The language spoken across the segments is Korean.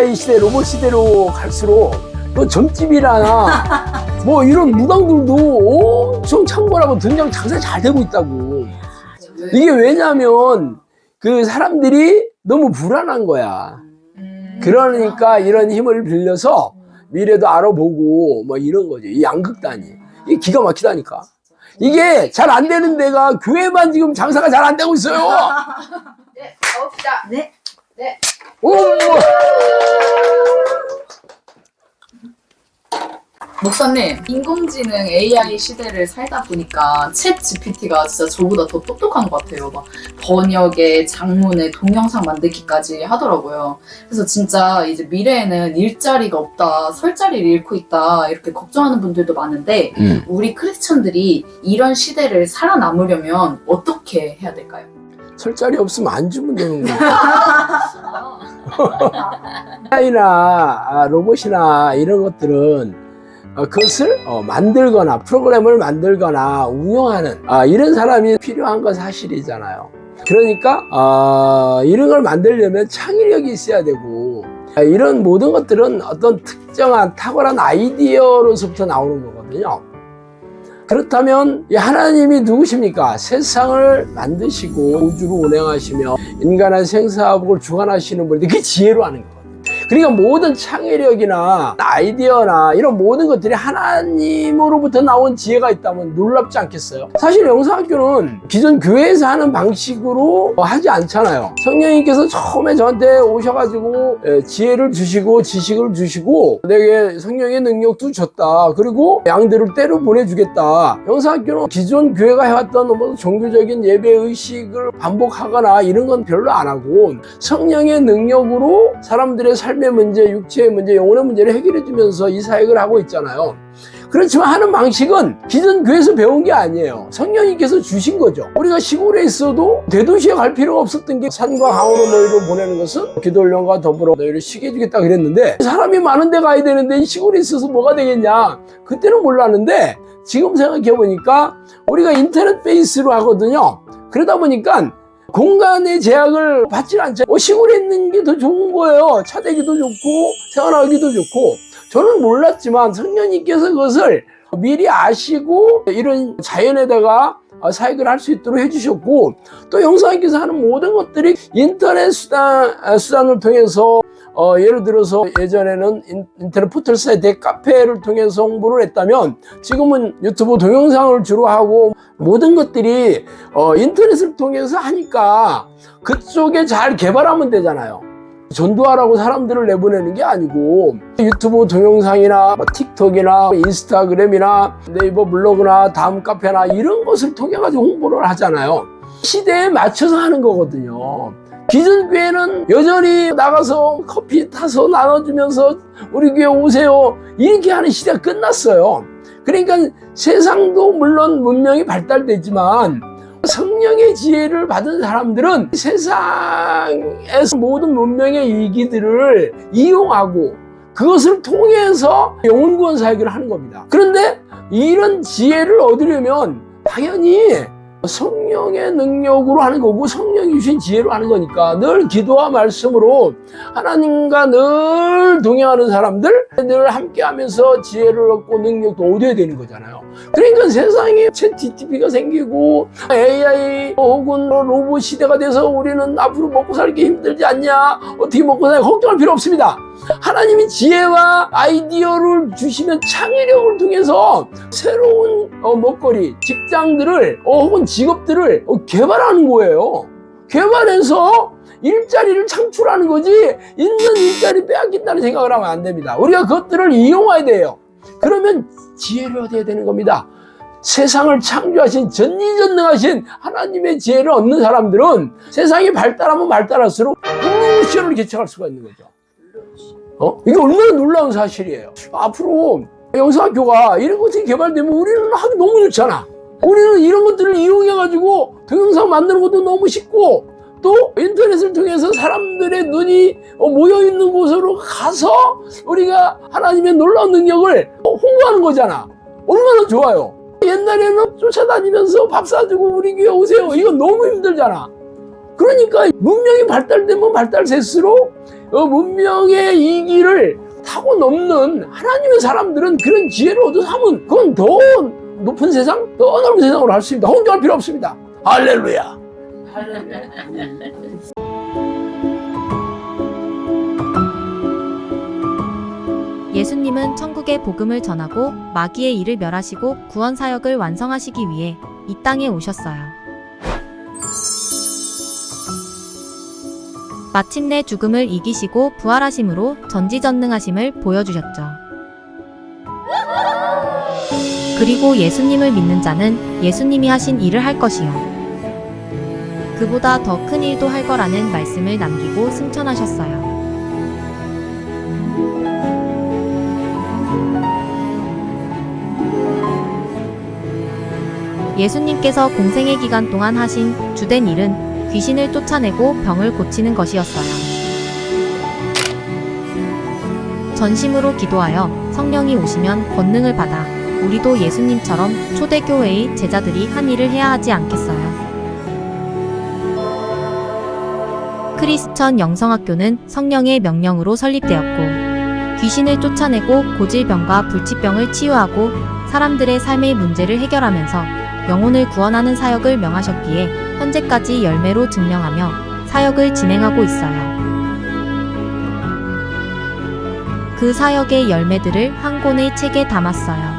AI 시대, 로봇 시대로 갈수록 또 점집이나 뭐 이런 무당들도 엄청 창궐하고 등장 장사 잘 되고 있다고. 이게 왜냐면 그 사람들이 너무 불안한 거야. 그러니까 이런 힘을 빌려서 미래도 알아보고 뭐 이런 거지. 이 양극단이. 이게 기가 막히다니까. 이게 잘 안 되는 데가 교회만 지금 장사가 잘 안 되고 있어요. 네, 가봅시다. 네. 네. 오! 목사님, 인공지능 AI 시대를 살다 보니까 챗 GPT가 진짜 저보다 더 똑똑한 것 같아요. 막 번역에, 장문에, 동영상 만들기까지 하더라고요. 그래서 진짜 이제 미래에는 일자리가 없다, 설 자리를 잃고 있다 이렇게 걱정하는 분들도 많은데 우리 크리스천들이 이런 시대를 살아남으려면 어떻게 해야 될까요? 설 자리 없으면 안 주면 되는 거야. AI나 로봇이나 이런 것들은 그것을 만들거나 프로그램을 만들거나 운영하는 이런 사람이 필요한 건 사실이잖아요. 그러니까 이런 걸 만들려면 창의력이 있어야 되고 이런 모든 것들은 어떤 특정한 탁월한 아이디어로서부터 나오는 거거든요. 그렇다면 하나님이 누구십니까? 세상을 만드시고 우주를 운행하시며 인간의 생사복을 주관하시는 분인데 그게 지혜로 하는 거거든요. 그러니까 모든 창의력이나 아이디어나 이런 모든 것들이 하나님으로부터 나온 지혜가 있다면 놀랍지 않겠어요? 사실 영성학교는 기존 교회에서 하는 방식으로 하지 않잖아요. 성령님께서 처음에 저한테 오셔가지고 지혜를 주시고 지식을 주시고 내게 성령의 능력도 줬다. 그리고 양들을 때로 보내주겠다. 영성학교는 기존 교회가 해왔던 뭐 종교적인 예배의식을 반복하거나 이런 건 별로 안 하고 성령의 능력으로 사람들의 삶의 문제, 육체의 문제, 영혼의 문제를 해결해 주면서 이 사역을 하고 있잖아요. 그렇지만 하는 방식은 기존 교회에서 배운 게 아니에요. 성령님께서 주신 거죠. 우리가 시골에 있어도 대도시에 갈 필요가 없었던 게 산과 강으로 너희를 보내는 것은 기도훈련과 더불어 너희를 쉬게 해주겠다 그랬는데 사람이 많은 데 가야 되는데 시골에 있어서 뭐가 되겠냐. 그때는 몰랐는데 지금 생각해 보니까 우리가 인터넷 베이스로 하거든요. 그러다 보니까 공간의 제약을 받지 않죠. 시골에 있는 게 더 좋은 거예요. 차 대기도 좋고 생활하기도 좋고. 저는 몰랐지만 성령님께서 그것을 미리 아시고 이런 자연에다가 사역을 할 수 있도록 해주셨고 또 영성님께서 하는 모든 것들이 인터넷 수단을 통해서 예를 들어서 예전에는 인터넷 포털 사이트 카페를 통해서 홍보를 했다면 지금은 유튜브 동영상을 주로 하고 모든 것들이 인터넷을 통해서 하니까 그쪽에 잘 개발하면 되잖아요. 전도하라고 사람들을 내보내는 게 아니고 유튜브 동영상이나 틱톡이나 인스타그램이나 네이버 블로그나 다음 카페나 이런 것을 통해 가지고 홍보를 하잖아요. 시대에 맞춰서 하는 거거든요. 기존 교회는 여전히 나가서 커피 타서 나눠주면서 우리 교회 오세요 이렇게 하는 시대가 끝났어요. 그러니까 세상도 물론 문명이 발달되지만 성령의 지혜를 받은 사람들은 세상에서 모든 문명의 이기들을 이용하고 그것을 통해서 영혼구원 사역을 하는 겁니다. 그런데 이런 지혜를 얻으려면 당연히 성령의 능력으로 하는 거고 성령이 주신 지혜로 하는 거니까 늘 기도와 말씀으로 하나님과 늘 동행하는 사람들 늘 함께 하면서 지혜를 얻고 능력도 얻어야 되는 거잖아요. 그러니까 세상에 챗 GPT가 생기고 AI 혹은 로봇 시대가 돼서 우리는 앞으로 먹고 살기 힘들지 않냐 어떻게 먹고 살까 걱정할 필요 없습니다. 하나님이 지혜와 아이디어를 주시면 창의력을 통해서 새로운 먹거리, 직장들을 혹은 직업들을 개발하는 거예요. 개발해서 일자리를 창출하는 거지 있는 일자리 빼앗긴다는 생각을 하면 안 됩니다. 우리가 그것들을 이용해야 돼요. 그러면 지혜를 얻어야 되는 겁니다. 세상을 창조하신 전지전능하신 하나님의 지혜를 얻는 사람들은 세상이 발달하면 발달할수록 블루오션을 개척할 수가 있는 거죠. 이게 얼마나 놀라운 사실이에요. 앞으로 영성학교가 이런 것들이 개발되면 우리는 하기 너무 좋잖아. 우리는 이런 것들을 이용해가지고 동영상 만드는 것도 너무 쉽고 또 인터넷을 통해서 사람들의 눈이 모여있는 곳으로 가서 우리가 하나님의 놀라운 능력을 홍보하는 거잖아. 얼마나 좋아요. 옛날에는 쫓아다니면서 밥 사주고 우리 교회 오세요. 이거 너무 힘들잖아. 그러니까 문명이 발달되면 발달될수록 문명의 이 길을 타고 넘는 하나님의 사람들은 그런 지혜를 얻어 삼은 그건 더 높은 세상, 더 넓은 세상으로 할 수 있습니다. 혼종할 필요 없습니다. 할렐루야. 예수님은 천국의 복음을 전하고 마귀의 일을 멸하시고 구원 사역을 완성하시기 위해 이 땅에 오셨어요. 마침내 죽음을 이기시고 부활하심으로 전지전능하심을 보여주셨죠. 그리고 예수님을 믿는 자는 예수님이 하신 일을 할 것이요. 그보다 더 큰 일도 할 거라는 말씀을 남기고 승천하셨어요. 예수님께서 공생의 기간 동안 하신 주된 일은 귀신을 쫓아내고 병을 고치는 것이었어요. 전심으로 기도하여 성령이 오시면 권능을 받아 우리도 예수님처럼 초대교회의 제자들이 한 일을 해야 하지 않겠어요? 크리스천 영성학교는 성령의 명령으로 설립되었고 귀신을 쫓아내고 고질병과 불치병을 치유하고 사람들의 삶의 문제를 해결하면서 영혼을 구원하는 사역을 명하셨기에 현재까지 열매로 증명하며 사역을 진행하고 있어요. 그 사역의 열매들을 한 권의 책에 담았어요.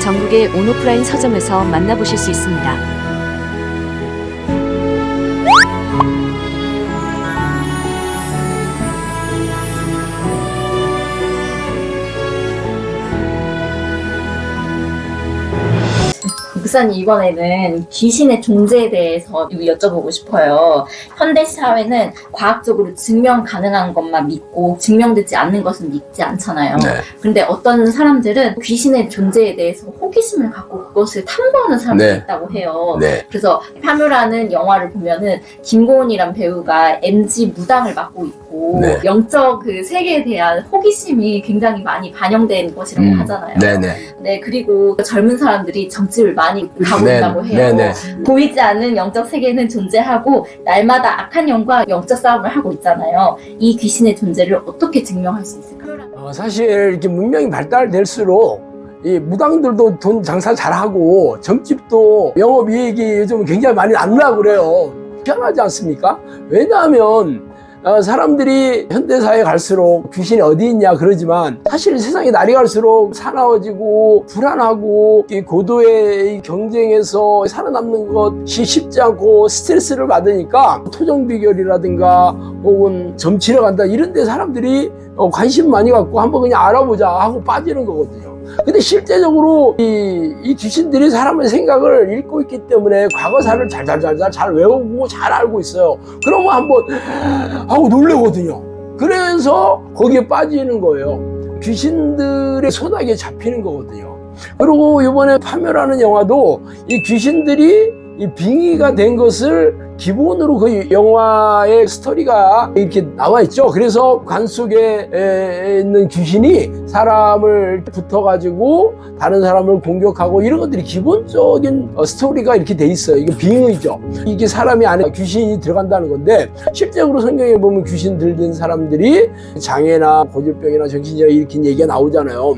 전국의 온오프라인 서점에서 만나보실 수 있습니다. 목사님, 이번에는 귀신의 존재에 대해서 여쭤보고 싶어요. 현대 사회는 과학적으로 증명 가능한 것만 믿고 증명되지 않는 것은 믿지 않잖아요. 네. 그런데 어떤 사람들은 귀신의 존재에 대해서 호기심을 갖고 그것을 탐구하는 사람들이 네. 있다고 해요. 네. 그래서 파묘라는 영화를 보면은 김고은이란 배우가 MG 무당을 맡고 있고 네. 영적 그 세계에 대한 호기심이 굉장히 많이 반영된 것이라고 하잖아요. 네네. 네, 그리고 젊은 사람들이 점집을 많이 가고 네, 있다고 해요. 네네. 보이지 않는 영적 세계는 존재하고 날마다 악한 영과 영적 싸움을 하고 있잖아요. 이 귀신의 존재를 어떻게 증명할 수 있을까요? 사실 이렇게 문명이 발달될수록 이 무당들도 돈 장사 잘하고 점집도 영업이익이 요즘 굉장히 많이 난다고 그래요. 희한하지 않습니까? 왜냐하면 사람들이 현대사회에 갈수록 귀신이 어디 있냐 그러지만 사실 세상이 날이 갈수록 사나워지고 불안하고 이 고도의 경쟁에서 살아남는 것이 쉽지 않고 스트레스를 받으니까 토종비결이라든가 혹은 점치러 간다 이런 데 사람들이 관심 많이 갖고 한번 그냥 알아보자 하고 빠지는 거거든요. 근데 실제적으로 이 귀신들이 사람의 생각을 읽고 있기 때문에 과거사를 잘 외우고 잘 알고 있어요. 그러면 한번 하고 놀래거든요. 그래서 거기에 빠지는 거예요. 귀신들의 손아귀에 잡히는 거거든요. 그리고 이번에 파묘라는 영화도 이 귀신들이 이 빙의가 된 것을 기본으로 그 영화의 스토리가 이렇게 나와 있죠. 그래서 관 속에 있는 귀신이 사람을 붙어가지고 다른 사람을 공격하고 이런 것들이 기본적인 스토리가 이렇게 돼 있어요. 이게 빙의죠. 이게 사람이 안에 귀신이 들어간다는 건데 실제로 성경에 보면 귀신 들린 사람들이 장애나 고질병이나 정신질환 일으킨 얘기가 나오잖아요.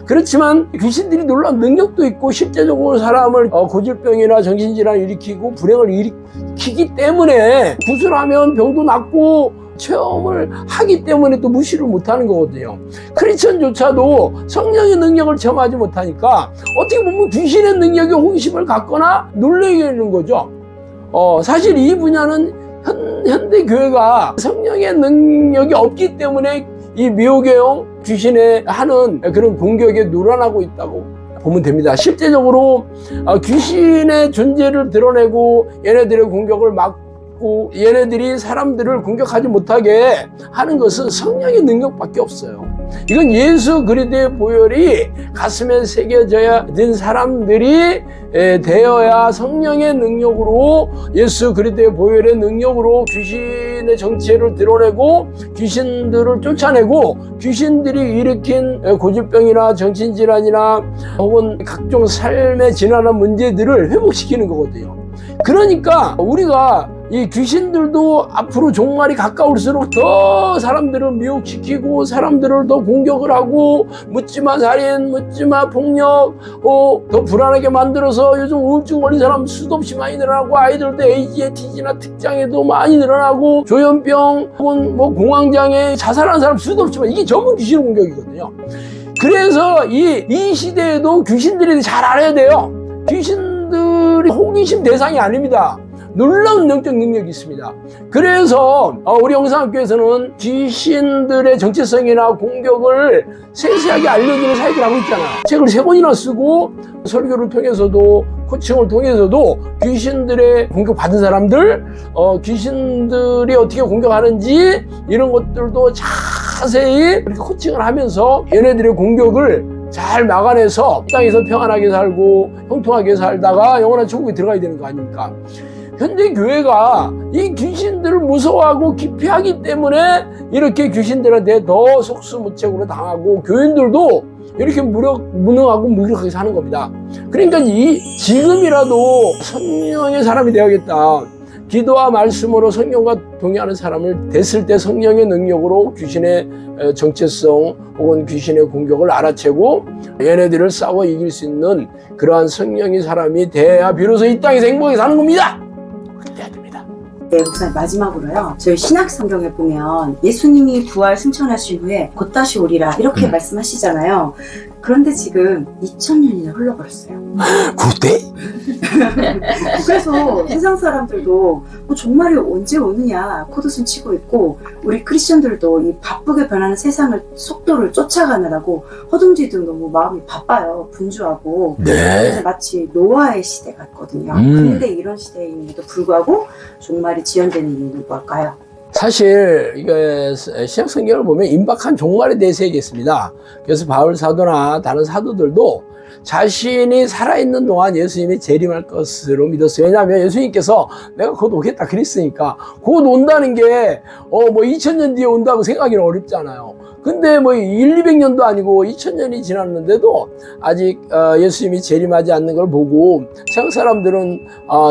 그렇지만 귀신들이 놀라운 능력도 있고 실제적으로 사람을 고질병이나 정신질환을 일으키고 불행을 일으키기 때문에 구술하면 병도 낫고 체험을 하기 때문에 또 무시를 못하는 거거든요. 크리스천조차도 성령의 능력을 체험하지 못하니까 어떻게 보면 귀신의 능력에 호기심을 갖거나 놀라게 되는 거죠. 사실 이 분야는 현대 교회가 성령의 능력이 없기 때문에 이 미혹의 귀신에 하는 그런 공격에 놀아나고 있다고 보면 됩니다. 실제적으로 귀신의 존재를 드러내고 얘네들의 공격을 막고 있고 얘네들이 사람들을 공격하지 못하게 하는 것은 성령의 능력밖에 없어요. 이건 예수 그리스도의 보혈이 가슴에 새겨져야 된 사람들이 되어야 성령의 능력으로, 예수 그리스도의 보혈의 능력으로 귀신의 정체를 드러내고 귀신들을 쫓아내고 귀신들이 일으킨 고질병이나 정신질환이나 혹은 각종 삶에 지난한 문제들을 회복시키는 거거든요. 그러니까 우리가 이 귀신들도 앞으로 종말이 가까울수록 더 사람들을 미혹시키고 사람들을 더 공격을 하고 묻지마 살인, 묻지마 폭력, 더 불안하게 만들어서 요즘 우울증 걸린 사람 수도 없이 많이 늘어나고 아이들도 ADHD나 특장애도 많이 늘어나고 조현병 혹은 뭐 공황장애, 자살하는 사람 수도 없지만 이게 전부 귀신 공격이거든요. 그래서 이 시대에도 귀신들이 잘 알아야 돼요. 귀신들이 호기심 대상이 아닙니다. 놀라운 영적 능력이 있습니다. 그래서 우리 영상학교에서는 귀신들의 정체성이나 공격을 세세하게 알려주는 사역을 하고 있잖아요. 책을 3권이나 쓰고 설교를 통해서도 코칭을 통해서도 귀신들의 공격받은 사람들, 귀신들이 어떻게 공격하는지 이런 것들도 자세히 이렇게 코칭을 하면서 얘네들의 공격을 잘 막아내서 땅에서 평안하게 살고 형통하게 살다가 영원한 천국에 들어가야 되는 거 아닙니까? 현대 교회가 이 귀신들을 무서워하고 기피하기 때문에 이렇게 귀신들한테 더 속수무책으로 당하고 교인들도 이렇게 무능하고 무기력하게 사는 겁니다. 그러니까 지금이라도 성령의 사람이 되어야겠다. 기도와 말씀으로 성령과 동의하는 사람을 됐을 때 성령의 능력으로 귀신의 정체성 혹은 귀신의 공격을 알아채고 얘네들을 싸워 이길 수 있는 그러한 성령의 사람이 돼야 비로소 이 땅에서 행복하게 사는 겁니다. 그렇게 해야 됩니다. 네, 목사님 마지막으로요. 저희 신약 성경에 보면 예수님이 부활 승천하신 후에 곧 다시 오리라 이렇게 말씀하시잖아요. 그런데 지금 2000년이나 흘러버렸어요. 그때? 그래서 세상 사람들도 종말이 언제 오느냐 코드숨 치고 있고 우리 크리스천들도 이 바쁘게 변하는 세상을 속도를 쫓아가느라고 허둥지둥 너무 마음이 바빠요. 분주하고. 네. 그래서 마치 노아의 시대 같거든요. 근데 이런 시대임에도 불구하고 종말이 지연되는 이유는 뭘까요? 사실 이게 신약 성경을 보면 임박한 종말에 대해서 얘기했습니다. 그래서 바울 사도나 다른 사도들도 자신이 살아있는 동안 예수님이 재림할 것으로 믿었어요. 왜냐하면 예수님께서 내가 곧 오겠다 그랬으니까 곧 온다는 게 뭐 2000년 뒤에 온다고 생각하기는 어렵잖아요. 근데 뭐 200년도 아니고 2000년이 지났는데도 아직 예수님이 재림하지 않는 걸 보고 세상 사람들은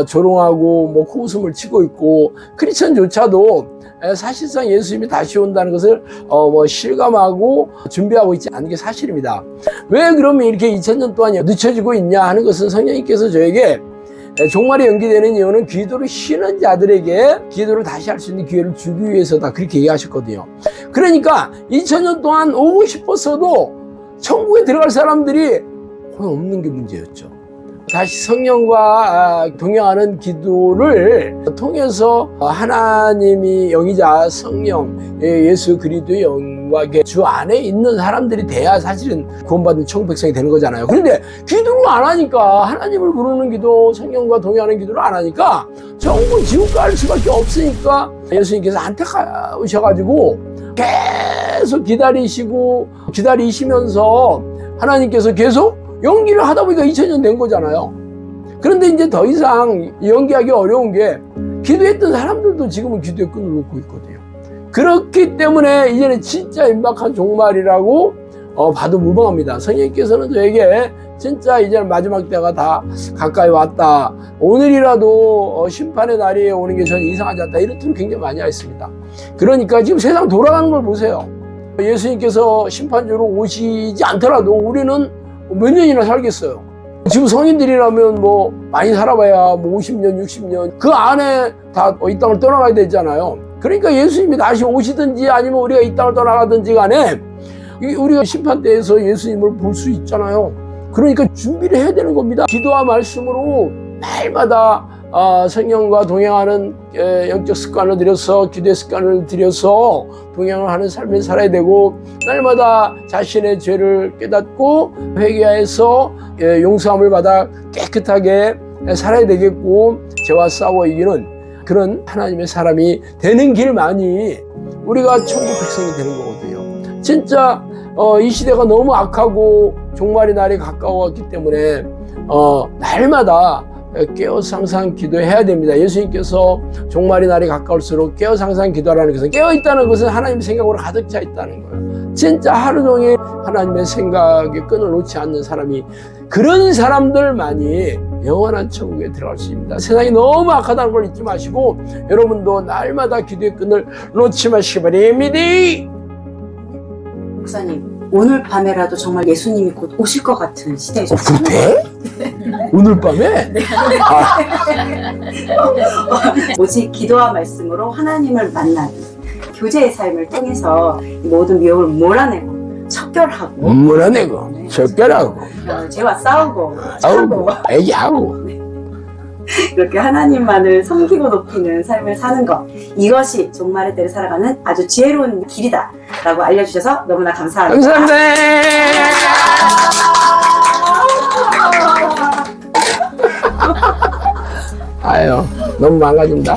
조롱하고 뭐 코웃음을 치고 있고 크리스천조차도 사실상 예수님이 다시 온다는 것을 뭐 실감하고 준비하고 있지 않은 게 사실입니다. 왜 그러면 이렇게 2000년 동안 늦춰지고 있냐 하는 것은 성령님께서 저에게 종말이 연기되는 이유는 기도를 쉬는 자들에게 기도를 다시 할 수 있는 기회를 주기 위해서다 그렇게 얘기하셨거든요. 그러니까 2000년 동안 오고 싶었어도 천국에 들어갈 사람들이 거의 없는 게 문제였죠. 다시 성령과 동행하는 기도를 통해서 하나님이 영이자 성령 예수 그리스도의 영과 주 안에 있는 사람들이 돼야 사실은 구원받은 천국 백성이 되는 거잖아요. 그런데 기도를 안 하니까 하나님을 부르는 기도, 성령과 동행하는 기도를 안 하니까 전부 지옥 갈 수밖에 없으니까 예수님께서 안타까우셔가지고 계속 기다리시면서 하나님께서 계속 연기를 하다 보니까 2000년 된 거잖아요. 그런데 이제 더 이상 연기하기 어려운 게 기도했던 사람들도 지금은 기도의 끈을 놓고 있거든요. 그렇기 때문에 이제는 진짜 임박한 종말이라고 봐도 무방합니다. 성령님께서는 저에게 진짜 이제는 마지막 때가 다 가까이 왔다. 오늘이라도 심판의 날이 오는 게 저는 이상하지 않다. 이런 뜻을 굉장히 많이 했습니다. 그러니까 지금 세상 돌아가는 걸 보세요. 예수님께서 심판주로 오시지 않더라도 우리는 몇 년이나 살겠어요. 지금 성인들이라면 뭐 많이 살아봐야 뭐 50년, 60년 그 안에 다 이 땅을 떠나가야 되잖아요. 그러니까 예수님이 다시 오시든지 아니면 우리가 이 땅을 떠나가든지 간에 우리가 심판대에서 예수님을 볼 수 있잖아요. 그러니까 준비를 해야 되는 겁니다. 기도와 말씀으로 날마다 성령과 동행하는 영적 습관을 들여서 기도의 습관을 들여서 동행을 하는 삶을 살아야 되고 날마다 자신의 죄를 깨닫고 회개해서 용서함을 받아 깨끗하게 살아야 되겠고 죄와 싸워 이기는 그런 하나님의 사람이 되는 길만이 우리가 천국 백성이 되는 거거든요. 진짜 이 시대가 너무 악하고 종말의 날이 가까웠기 때문에 날마다 깨어서 항상 기도해야 됩니다. 예수님께서 종말의 날이 가까울수록 깨어서 항상 기도하라는 것은, 깨어있다는 것은 하나님의 생각으로 가득 차 있다는 거예요. 진짜 하루 종일 하나님의 생각에 끈을 놓지 않는 사람이, 그런 사람들만이 영원한 천국에 들어갈 수 있습니다. 세상이 너무 악하다는 걸 잊지 마시고 여러분도 날마다 기도의 끈을 놓지 마시기 바랍니다. 목사님, 오늘 밤에라도 정말 예수님이 곧 오실 것 같은 시대죠. 그래? 오늘 밤에? 오직 기도와 말씀으로 하나님을 만나는 교제의 삶을 통해서 이 모든 미혹을 몰아내고 척결하고 몰아내고 척결하고 죄와 싸우고 싸우고 애기하고 이렇게 하나님만을 섬기고 높이는 삶을 사는 것, 이것이 종말의 때를 살아가는 아주 지혜로운 길이다 라고 알려주셔서 너무나 감사합니다. 감사합니다. 아유, 너무 망가진다.